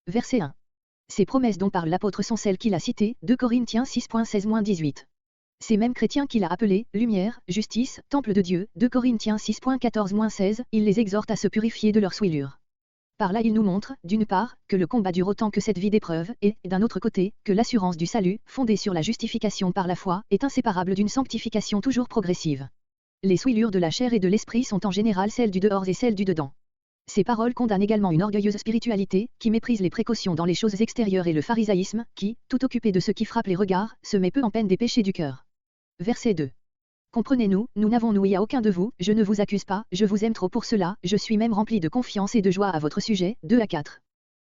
Verset 1. Ces promesses dont parle l'apôtre sont celles qu'il a citées, 2 Corinthiens 6.16-18. Ces mêmes chrétiens qu'il a appelés lumière, justice, temple de Dieu, 2 Corinthiens 6.14-16, il les exhorte à se purifier de leurs souillures. Par là il nous montre, d'une part, que le combat dure autant que cette vie d'épreuve, et, d'un autre côté, que l'assurance du salut, fondée sur la justification par la foi, est inséparable d'une sanctification toujours progressive. Les souillures de la chair et de l'esprit sont en général celles du dehors et celles du dedans. Ces paroles condamnent également une orgueilleuse spiritualité, qui méprise les précautions dans les choses extérieures et le pharisaïsme, qui, tout occupé de ce qui frappe les regards, se met peu en peine des péchés du cœur. Verset 2. Comprenez-nous, nous n'avons noué à aucun de vous, je ne vous accuse pas, je vous aime trop pour cela, je suis même rempli de confiance et de joie à votre sujet, 2 à 4.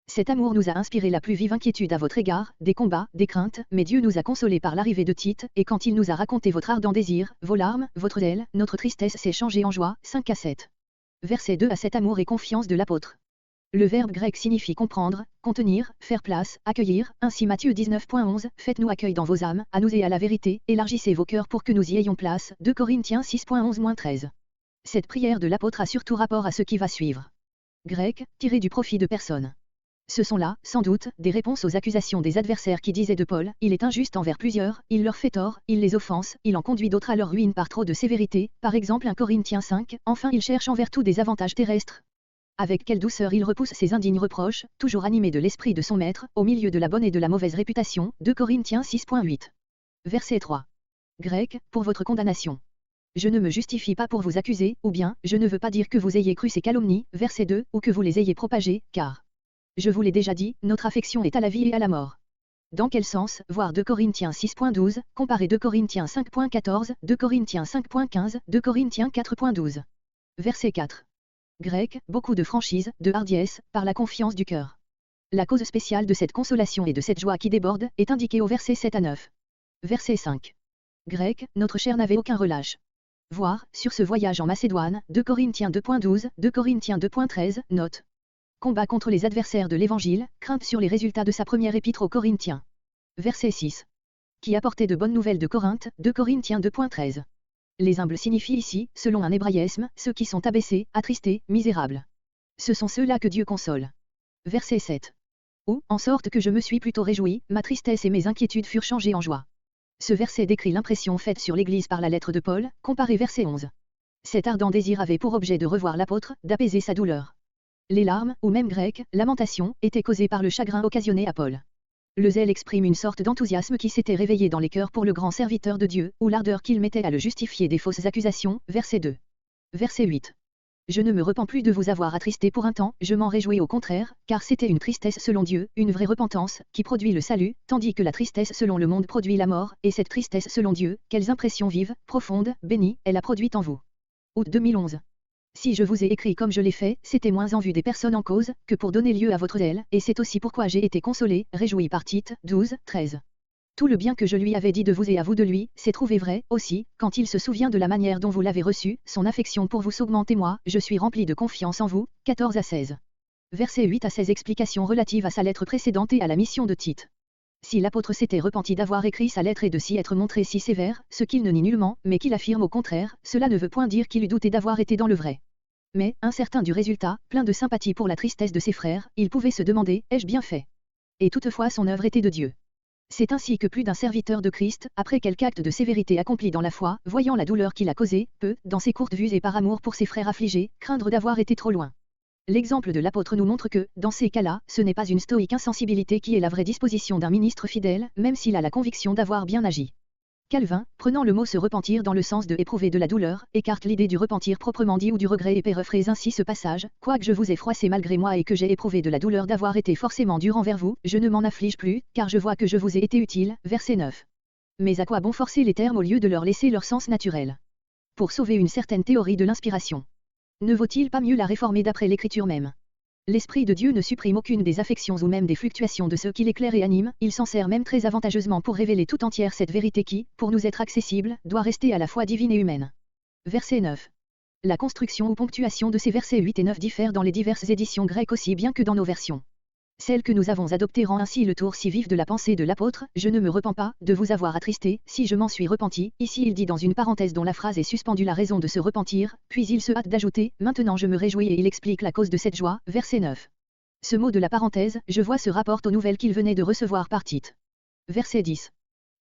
Cet amour nous a inspiré la plus vive inquiétude à votre égard, des combats, des craintes, mais Dieu nous a consolés par l'arrivée de Tite, et quand il nous a raconté votre ardent désir, vos larmes, votre zèle, notre tristesse s'est changée en joie, 5 à 7. Verset 2 à cet amour et confiance de l'apôtre. Le verbe grec signifie comprendre, contenir, faire place, accueillir, ainsi Matthieu 19.11, faites-nous accueil dans vos âmes, à nous et à la vérité, élargissez vos cœurs pour que nous y ayons place, 2 Corinthiens 6.11-13. Cette prière de l'apôtre a surtout rapport à ce qui va suivre. Grec, tiré du profit de personne. Ce sont là, sans doute, des réponses aux accusations des adversaires qui disaient de Paul, il est injuste envers plusieurs, il leur fait tort, il les offense, il en conduit d'autres à leur ruine par trop de sévérité, par exemple 1 Corinthiens 5, enfin il cherche envers tout des avantages terrestres. Avec quelle douceur il repousse ces indignes reproches, toujours animé de l'esprit de son maître, au milieu de la bonne et de la mauvaise réputation, 2 Corinthiens 6.8. Verset 3. Grec, pour votre condamnation. Je ne me justifie pas pour vous accuser, ou bien, je ne veux pas dire que vous ayez cru ces calomnies, verset 2, ou que vous les ayez propagées, car, je vous l'ai déjà dit, notre affection est à la vie et à la mort. Dans quel sens, voir 2 Corinthiens 6.12, comparer 2 Corinthiens 5.14, 2 Corinthiens 5.15, 2 Corinthiens 4.12. Verset 4. Grec, beaucoup de franchise, de hardiesse, par la confiance du cœur. La cause spéciale de cette consolation et de cette joie qui déborde, est indiquée au verset 7 à 9. Verset 5. Grec, notre chair n'avait aucun relâche. Voir, sur ce voyage en Macédoine, 2 Corinthiens 2.12, 2 Corinthiens 2.13, note. Combat contre les adversaires de l'Évangile, crainte sur les résultats de sa première épître aux Corinthiens. Verset 6. Qui apportait de bonnes nouvelles de Corinthe, 2 Corinthiens 2.13. Les humbles signifient ici, selon un hébraïsme, ceux qui sont abaissés, attristés, misérables. Ce sont ceux-là que Dieu console. Verset 7. Ou, en sorte que je me suis plutôt réjoui, ma tristesse et mes inquiétudes furent changées en joie. Ce verset décrit l'impression faite sur l'Église par la lettre de Paul, comparé verset 11. Cet ardent désir avait pour objet de revoir l'apôtre, d'apaiser sa douleur. Les larmes, ou même grecques, lamentations, étaient causées par le chagrin occasionné à Paul. Le zèle exprime une sorte d'enthousiasme qui s'était réveillé dans les cœurs pour le grand serviteur de Dieu, ou l'ardeur qu'il mettait à le justifier des fausses accusations, verset 2. Verset 8. Je ne me repens plus de vous avoir attristé pour un temps, je m'en réjouis au contraire, car c'était une tristesse selon Dieu, une vraie repentance, qui produit le salut, tandis que la tristesse selon le monde produit la mort, et cette tristesse selon Dieu, quelles impressions vives, profondes, bénies, elle a produites en vous. Août 2011. Si je vous ai écrit comme je l'ai fait, c'était moins en vue des personnes en cause, que pour donner lieu à votre zèle, et c'est aussi pourquoi j'ai été consolé, réjoui par Tite, 12, 13. Tout le bien que je lui avais dit de vous et à vous de lui, s'est trouvé vrai, aussi, quand il se souvient de la manière dont vous l'avez reçu, son affection pour vous s'augmente et moi, je suis rempli de confiance en vous, 14 à 16. Versets 8 à 16 explications relatives à sa lettre précédente et à la mission de Tite. Si l'apôtre s'était repenti d'avoir écrit sa lettre et de s'y être montré si sévère, ce qu'il ne nie nullement, mais qu'il affirme au contraire, cela ne veut point dire qu'il eût douté d'avoir été dans le vrai. Mais, incertain du résultat, plein de sympathie pour la tristesse de ses frères, il pouvait se demander, ai-je bien fait? Et toutefois son œuvre était de Dieu. C'est ainsi que plus d'un serviteur de Christ, après quelque acte de sévérité accompli dans la foi, voyant la douleur qu'il a causée, peut, dans ses courtes vues et par amour pour ses frères affligés, craindre d'avoir été trop loin. L'exemple de l'apôtre nous montre que, dans ces cas-là, ce n'est pas une stoïque insensibilité qui est la vraie disposition d'un ministre fidèle, même s'il a la conviction d'avoir bien agi. Calvin, prenant le mot se repentir dans le sens de éprouver de la douleur, écarte l'idée du repentir proprement dit ou du regret et périphrase ainsi ce passage, quoique je vous ai froissé malgré moi et que j'ai éprouvé de la douleur d'avoir été forcément dur envers vous, je ne m'en afflige plus, car je vois que je vous ai été utile, verset 9. Mais à quoi bon forcer les termes au lieu de leur laisser leur sens naturel? Pour sauver une certaine théorie de l'inspiration. Ne vaut-il pas mieux la réformer d'après l'écriture même? L'Esprit de Dieu ne supprime aucune des affections ou même des fluctuations de ceux qui l'éclairent et animent, il s'en sert même très avantageusement pour révéler tout entière cette vérité qui, pour nous être accessible, doit rester à la fois divine et humaine. Verset 9. La construction ou ponctuation de ces versets 8 et 9 diffère dans les diverses éditions grecques aussi bien que dans nos versions. Celle que nous avons adoptée rend ainsi le tour si vif de la pensée de l'apôtre, je ne me repens pas de vous avoir attristé, si je m'en suis repenti, ici il dit dans une parenthèse dont la phrase est suspendue la raison de se repentir, puis il se hâte d'ajouter, maintenant je me réjouis et il explique la cause de cette joie, verset 9. Ce mot de la parenthèse, je vois, se rapporte aux nouvelles qu'il venait de recevoir par Tite. Verset 10.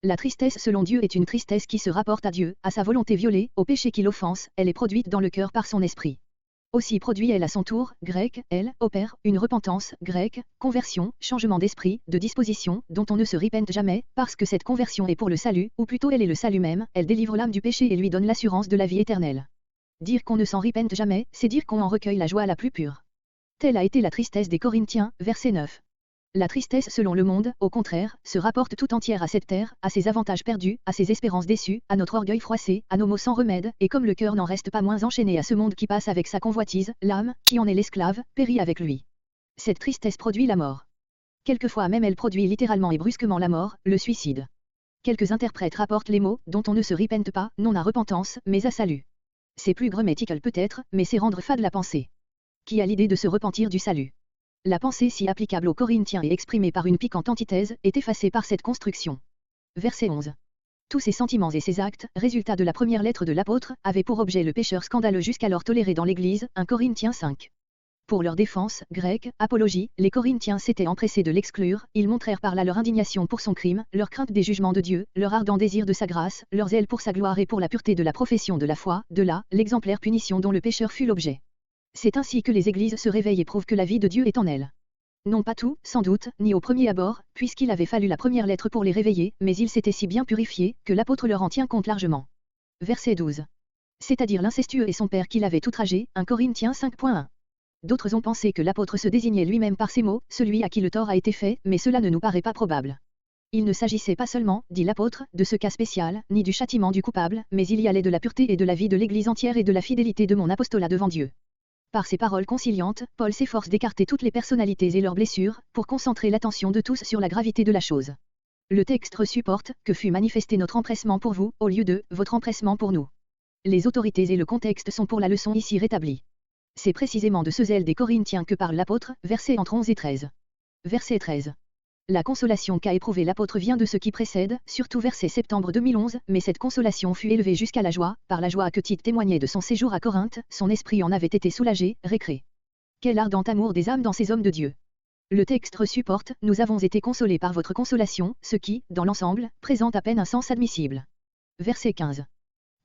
La tristesse selon Dieu est une tristesse qui se rapporte à Dieu, à sa volonté violée, au péché qui l'offense, elle est produite dans le cœur par son esprit. Aussi produit elle à son tour, grec, elle, opère, une repentance, grec, conversion, changement d'esprit, de disposition, dont on ne se repente jamais, parce que cette conversion est pour le salut, ou plutôt elle est le salut même, elle délivre l'âme du péché et lui donne l'assurance de la vie éternelle. Dire qu'on ne s'en repente jamais, c'est dire qu'on en recueille la joie la plus pure. Telle a été la tristesse des Corinthiens, verset 9. La tristesse selon le monde, au contraire, se rapporte tout entière à cette terre, à ses avantages perdus, à ses espérances déçues, à notre orgueil froissé, à nos maux sans remède, et comme le cœur n'en reste pas moins enchaîné à ce monde qui passe avec sa convoitise, l'âme, qui en est l'esclave, périt avec lui. Cette tristesse produit la mort. Quelquefois même elle produit littéralement et brusquement la mort, le suicide. Quelques interprètes rapportent les mots, dont on ne se repente pas, non à repentance, mais à salut. C'est plus grammatical peut-être, mais c'est rendre fade la pensée. Qui a l'idée de se repentir du salut? La pensée si applicable aux Corinthiens et exprimée par une piquante antithèse, est effacée par cette construction. Verset 11. Tous ces sentiments et ces actes, résultats de la première lettre de l'apôtre, avaient pour objet le pécheur scandaleux jusqu'alors toléré dans l'Église, 1 Corinthiens 5. Pour leur défense, grecque, apologie, les Corinthiens s'étaient empressés de l'exclure, ils montrèrent par là leur indignation pour son crime, leur crainte des jugements de Dieu, leur ardent désir de sa grâce, leur zèle pour sa gloire et pour la pureté de la profession de la foi, de là, l'exemplaire punition dont le pécheur fut l'objet. C'est ainsi que les églises se réveillent et prouvent que la vie de Dieu est en elles. Non pas tout, sans doute, ni au premier abord, puisqu'il avait fallu la première lettre pour les réveiller, mais ils s'étaient si bien purifiés, que l'apôtre leur en tient compte largement. Verset 12. C'est-à-dire l'incestueux et son père qui l'avait outragé, 1 Corinthiens 5.1. D'autres ont pensé que l'apôtre se désignait lui-même par ces mots, celui à qui le tort a été fait, mais cela ne nous paraît pas probable. Il ne s'agissait pas seulement, dit l'apôtre, de ce cas spécial, ni du châtiment du coupable, mais il y allait de la pureté et de la vie de l'Église entière et de la fidélité de mon apostolat devant Dieu. Par ces paroles conciliantes, Paul s'efforce d'écarter toutes les personnalités et leurs blessures, pour concentrer l'attention de tous sur la gravité de la chose. Le texte supporte, que fut manifesté notre empressement pour vous, au lieu de, votre empressement pour nous. Les autorités et le contexte sont pour la leçon ici rétablis. C'est précisément de ce zèle des Corinthiens que parle l'apôtre, versets entre 11 et 13. Verset 13. La consolation qu'a éprouvée l'apôtre vient de ce qui précède, surtout verset septembre 2011, mais cette consolation fut élevée jusqu'à la joie, par la joie que Tite témoignait de son séjour à Corinthe, son esprit en avait été soulagé, récré. Quel ardent amour des âmes dans ces hommes de Dieu. Le texte supporte, nous avons été consolés par votre consolation, ce qui, dans l'ensemble, présente à peine un sens admissible. Verset 15.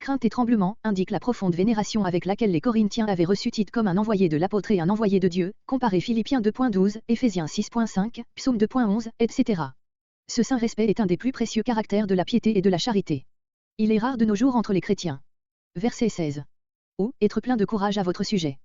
Crainte et tremblement indiquent la profonde vénération avec laquelle les Corinthiens avaient reçu Tite comme un envoyé de l'apôtre et un envoyé de Dieu, comparez Philippiens 2.12, Éphésiens 6.5, Psaume 2.11, etc. Ce saint respect est un des plus précieux caractères de la piété et de la charité. Il est rare de nos jours entre les chrétiens. Verset 16. Ou, être plein de courage à votre sujet.